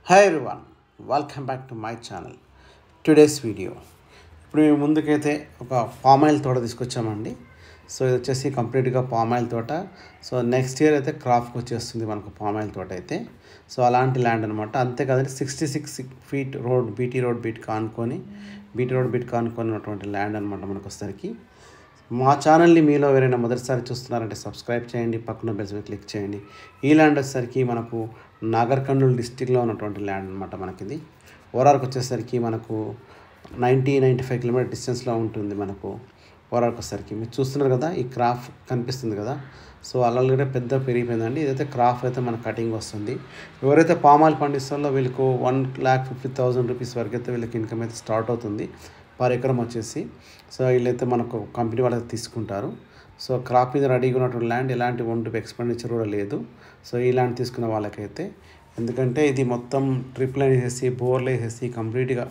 Hi everyone, welcome back to my channel. Today's video ఇప్పుడు మేము ముందుకైతే ఒక పామ్ ఆయిల్ తోట తీసుకొచ్చామండి. సో ఇది వచ్చేసి కంప్లీట్గా పామ్ ఆయిల్ తోట. సో నెక్స్ట్ ఇయర్ అయితే క్రాప్కి వచ్చేస్తుంది మనకు పామ్ ఆయిల్ తోట అయితే. సో అలాంటి ల్యాండ్ అనమాట. అంతేకాదండి 66 ఫీట్ రోడ్ బీటీ రోడ్ బీట్ కానుకొని ఉన్నటువంటి ల్యాండ్ అనమాట మనకు వచ్చేసరికి. మా ఛానల్ని మీలో ఎవరైనా మొదటిసారి చూస్తున్నారంటే సబ్స్క్రైబ్ చేయండి, పక్కన బెల్ సింబల్ క్లిక్ చేయండి. ఈ ల్యాండ్ వచ్చేసరికి మనకు నాగర్ కర్నూల్ డిస్టిక్లో ఉన్నటువంటి ల్యాండ్ అనమాట. మనకిది ఓరార్కి వచ్చేసరికి మనకు 95 కిలోమీటర్ డిస్టెన్స్లో ఉంటుంది. మనకు ఓరార్కి వచ్చేసరికి మీరు చూస్తున్నారు కదా, ఈ క్రాఫ్ కనిపిస్తుంది కదా. సో అలాగే పెద్ద పెరిగిపోయిందండి. ఇదైతే క్రాఫ్ అయితే మన కటింగ్ వస్తుంది. ఎవరైతే పామాయిల్ పండిస్తారో వీళ్ళకు 1,50,000 రూపీస్ వరకు అయితే వీళ్ళకి ఇన్కమ్ అయితే స్టార్ట్ అవుతుంది పర్ ఎకరం వచ్చేసి. సో వీళ్ళైతే మనకు కంపెనీ వాళ్ళకి తీసుకుంటారు. సో క్రాప్ మీద రెడీగా ఉన్నటువంటి ల్యాండ్ ఎలాంటి ఒంటి ఎక్స్పెండిచర్ కూడా లేదు. సో ఈ ల్యాండ్ తీసుకున్న వాళ్ళకైతే, ఎందుకంటే ఇది మొత్తం ట్రిప్ లైన్ వేసేసి బోర్లు వేసేసి కంప్లీట్గా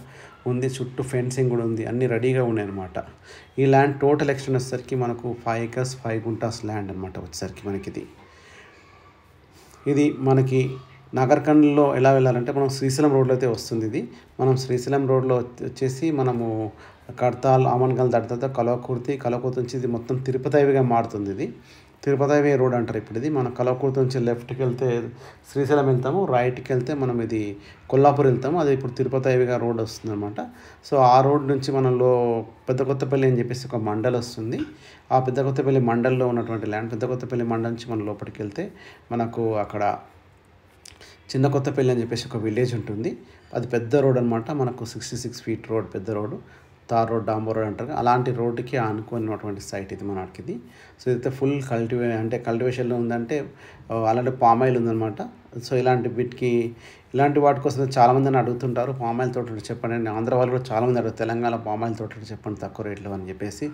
ఉంది, చుట్టూ ఫెన్సింగ్ కూడా ఉంది, అన్నీ రెడీగా ఉన్నాయి అనమాట. ఈ ల్యాండ్ టోటల్ ఎక్స్టెండ్ వచ్చేసరికి మనకు 5 acres 5 గుంటాస్ ల్యాండ్ అనమాట. వచ్చేసరికి మనకి ఇది మనకి నాగర్ కర్నూల్లో ఎలా వెళ్ళాలంటే మనం శ్రీశైలం రోడ్లో అయితే వస్తుంది. ఇది మనం శ్రీశైలం రోడ్లో వచ్చేసి మనము కడతాల్ ఆమన్గల్ దాటిన తర్వాత కలవకుర్తి నుంచి ఇది మొత్తం తిరుపతి హైవేగా మారుతుంది. ఇది తిరుపతి హైవే రోడ్ అంటారు ఇప్పుడు. ఇది మనం కలవకుర్తి నుంచి లెఫ్ట్కి వెళ్తే శ్రీశైలం వెళ్తాము, రైట్కి వెళ్తే మనం ఇది కొల్లాపూర్ వెళ్తాము. అది ఇప్పుడు తిరుపతి హైవేగా రోడ్ వస్తుంది అనమాట. సో ఆ రోడ్ నుంచి మనలో పెద్ద కొత్తపల్లి అని చెప్పేసి ఒక మండల్ వస్తుంది. ఆ పెద్ద కొత్తపల్లి మండల్లో ఉన్నటువంటి ల్యాండ్, పెద్ద కొత్తపల్లి మండల్ నుంచి మనం లోపలికి వెళ్తే మనకు అక్కడ చిన్న కొత్తపల్లి అని చెప్పేసి ఒక విలేజ్ ఉంటుంది. అది పెద్ద రోడ్ అనమాట. మనకు 66 ఫీట్ రోడ్, పెద్ద రోడ్డు, తార్ రోడ్, డాంబర్ రోడ్ అంటారు. అలాంటి రోడ్డుకి ఆనుకున్నటువంటి సైట్ ఇది మనకి ఇది. సో ఇదైతే ఫుల్ కల్టివేషన్లో ఉందంటే అలాంటి పామ్ ఆయిల్ ఉందన్నమాట. సో ఇలాంటి వాటి కోసం చాలామంది అడుగుతుంటారు, పామ్ ఆయిల్ తోట చెప్పండి. ఆంధ్ర వాళ్ళు కూడా చాలామంది అడుగుతారు, తెలంగాణ పామ్ ఆయిల్ తోట చెప్పండి తక్కువ రేట్లో అని చెప్పేసి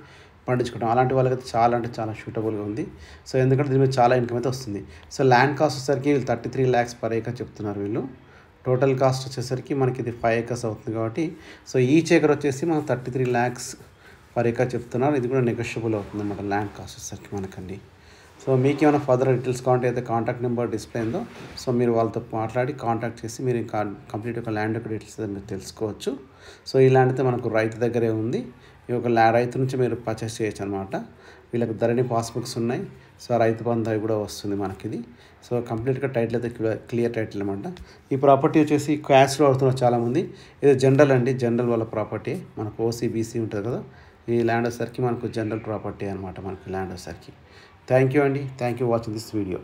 పండించుకుంటాం. అలాంటి వాళ్ళకైతే చాలా అంటే చాలా సూటబుల్గా ఉంది. సో ఎందుకంటే దీని మీద చాలా ఇన్కమ్ అయితే వస్తుంది. సో ల్యాండ్ కాస్ట్ వచ్చేసరికి వీళ్ళు 33 lakhs పర్ ఏకర్ చెప్తున్నారు వీళ్ళు. టోటల్ కాస్ట్ వచ్చేసరికి మనకి ఇది 5 acres అవుతుంది కాబట్టి, సో ఈచ్ ఏకర్ వచ్చేసి మనం 33 lakhs పర్ ఏకర్ చెప్తున్నారు. ఇది కూడా నెగోషియబుల్ అవుతుంది అన్నమాట ల్యాండ్ కాస్ట్ వచ్చేసరికి మనకండి. సో మీకు ఏమైనా ఫర్దర్ డీటెయిల్స్ కావాలంటే అయితే కాంటాక్ట్ నెంబర్ డిస్ప్లే ఉందో, సో మీరు వాళ్ళతో మాట్లాడి కాంటాక్ట్ చేసి మీరు ఇంకా కంప్లీట్ ఒక ల్యాండ్ యొక్క డీటెయిల్స్ మీరు తెలుసుకోవచ్చు. సో ఈ ల్యాండ్ అయితే మనకు రైతు దగ్గరే ఉంది. ఈ ఒక రైతు నుంచి మీరు పర్చేస్ చేయొచ్చు అనమాట. వీళ్ళకి ధరణి పాస్బుక్స్ ఉన్నాయి. సో రైతు బంధు అవి కూడా వస్తుంది మనకిది. సో కంప్లీట్గా టైటిల్ అయితే క్లియర్ టైటిల్ అనమాట. ఈ ప్రాపర్టీ వచ్చేసి క్యాష్లో అవుతున్నారు చాలామంది. ఇది జనరల్ అండి, జనరల్ వాళ్ళ ప్రాపర్టీ. మనకు ఓసీ బీసీ ఉంటుంది కదా, ఈ ల్యాండ్ వచ్చేసరికి మనకు జనరల్ ప్రాపర్టీ అనమాట మనకి ల్యాండ్ వచ్చేసరికి. థ్యాంక్ యూ అండి, thank you watching this video.